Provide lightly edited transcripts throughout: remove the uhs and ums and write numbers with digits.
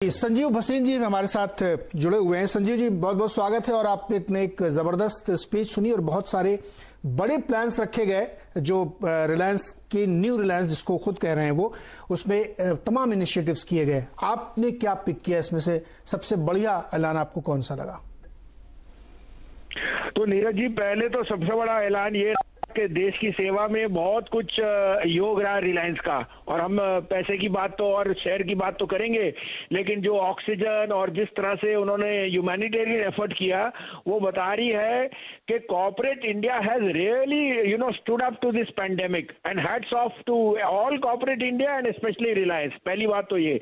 जी, संजीव भसीन जी हमारे साथ जुड़े हुए हैं। संजीव जी, बहुत बहुत स्वागत है। और आपने एक जबरदस्त स्पीच सुनी और बहुत सारे बड़े प्लान्स रखे गए जो रिलायंस की न्यू रिलायंस जिसको खुद कह रहे हैं वो, उसमें तमाम इनिशिएटिव्स किए गए। आपने क्या पिक किया इसमें से? सबसे बढ़िया ऐलान आपको कौन सा लगा? तो नीरज जी, पहले तो सबसे बड़ा ऐलान ये कि देश की सेवा में बहुत कुछ योग रहा रिलायंस का। और हम पैसे की बात तो और शेयर की बात तो करेंगे, लेकिन जो ऑक्सीजन और जिस तरह से उन्होंने ह्यूमैनिटेरियन एफर्ट किया वो बता रही है कि corporate India has really stood up to this pandemic and hats off to all corporate India and specially Reliance. पहली बात तो ये।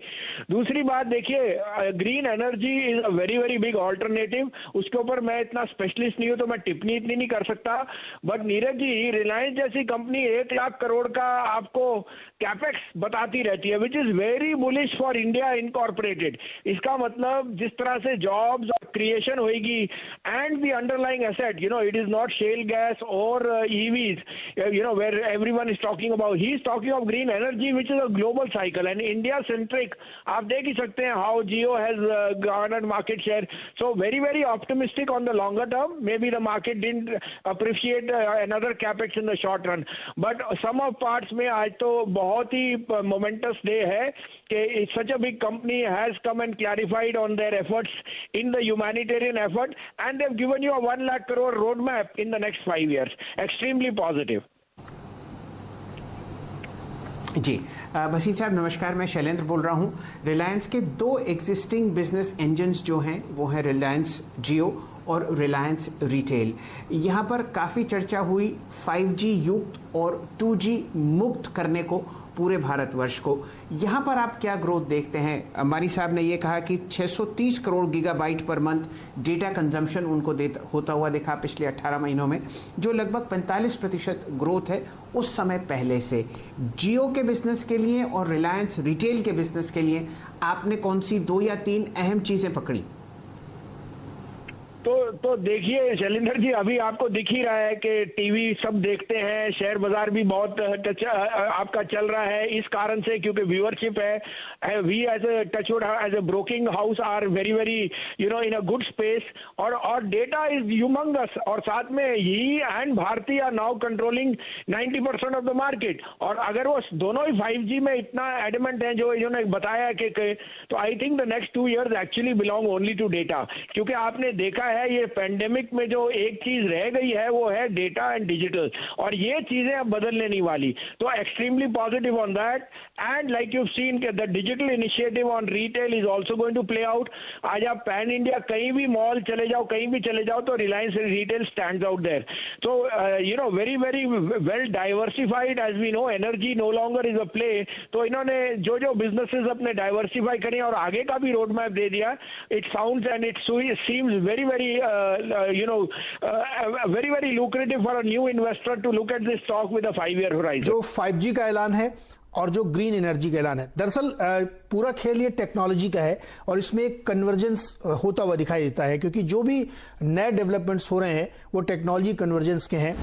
दूसरी बात देखिए, green energy is a very very big alternative. उसके ऊपर मैं इतना स्पेशलिस्ट नहीं हूं तो मैं टिप्पणी इतनी नहीं कर सकता। बट नीरज जी, रिलायंस जैसी कंपनी 1 लाख करोड़ का आपको कैपेक्स बताती रहती है, which is very bullish for India incorporated. इसका मतलब जिस तरह से जॉब्स और क्रिएशन होगी and the underlying asset, it is not shale gas और EVs, where everyone is talking about, he is talking of green energy which is a global cycle and India centric. आप देख ही सकते हैं how Jio has garnered market share. So very very optimistic on the longer term. May be the market didn't appreciate another capex in the short run, but some of parts में आज तो बहुत ही मोमेंटस डे है कि such a big company has come and clarified on their efforts in the humanitarian effort and they have given you a 1 lakh crore road map in the next 5 years. Extremely positive. जी भसीन साहब नमस्कार, मैं शैलेंद्र बोल रहा हूं। रिलायंस के 2 एग्जिस्टिंग बिजनेस इंजन्स जो हैं वो है रिलायंस जियो और रिलायंस रिटेल। यहाँ पर काफ़ी चर्चा हुई 5G युक्त और 2G मुक्त करने को पूरे भारतवर्ष को। यहाँ पर आप क्या ग्रोथ देखते हैं? अंबानी साहब ने ये कहा कि 630 crore gigabyte per month data consumption उनको होता हुआ देखा पिछले 18 महीनों में, जो लगभग 45% ग्रोथ है उस समय पहले से। जियो के बिजनेस के लिए और रिलायंस रिटेल के बिजनेस के लिए आपने कौन सी 2 या 3 अहम चीज़ें पकड़ी? तो देखिए शैलेंद्र जी, अभी आपको दिख ही रहा है कि टीवी सब देखते हैं, शेयर बाजार भी बहुत आपका चल रहा है इस कारण से, क्योंकि व्यूअरशिप है। We as a touchwood as a broking house are very very in a good space और डेटा इज ह्यूमंगस। और साथ में ही and Bharti are now controlling 90% of the market. और अगर वो दोनों ही 5G में इतना एडमेंट है जो इन्होंने बताया कि तो I think the next 2 years actually belong only to data. क्योंकि आपने देखा है ये पेंडेमिक में जो एक चीज रह गई है वो है डेटा एंड डिजिटल, और ये चीजें अब बदलने नहीं वाली। तो extremely positive on that and like you seen के the digital initiative on retail is also going to play out. आज आप पैन इंडिया कहीं भी मॉल चले जाओ, कहीं भी चले जाओ, तो Reliance retail stands out there. तो very very well diversified. As we know energy no longer is a play. तो इन्होंने जो जो बिजनेसेस अपने डाइवर्सिफाई करें और आगे का भी रोड मैप दे दिया। It sounds and it seems very very very very lucrative for a new investor to look at this stock with a 5-year horizon. जो 5G का ऐलान है और जो ग्रीन एनर्जी का ऐलान है, दरअसल पूरा खेल ये टेक्नोलॉजी का है और इसमें एक कन्वर्जेंस होता हुआ दिखाई देता है, क्योंकि जो भी नए डेवलपमेंट्स हो रहे हैं वो टेक्नोलॉजी कन्वर्जेंस के हैं।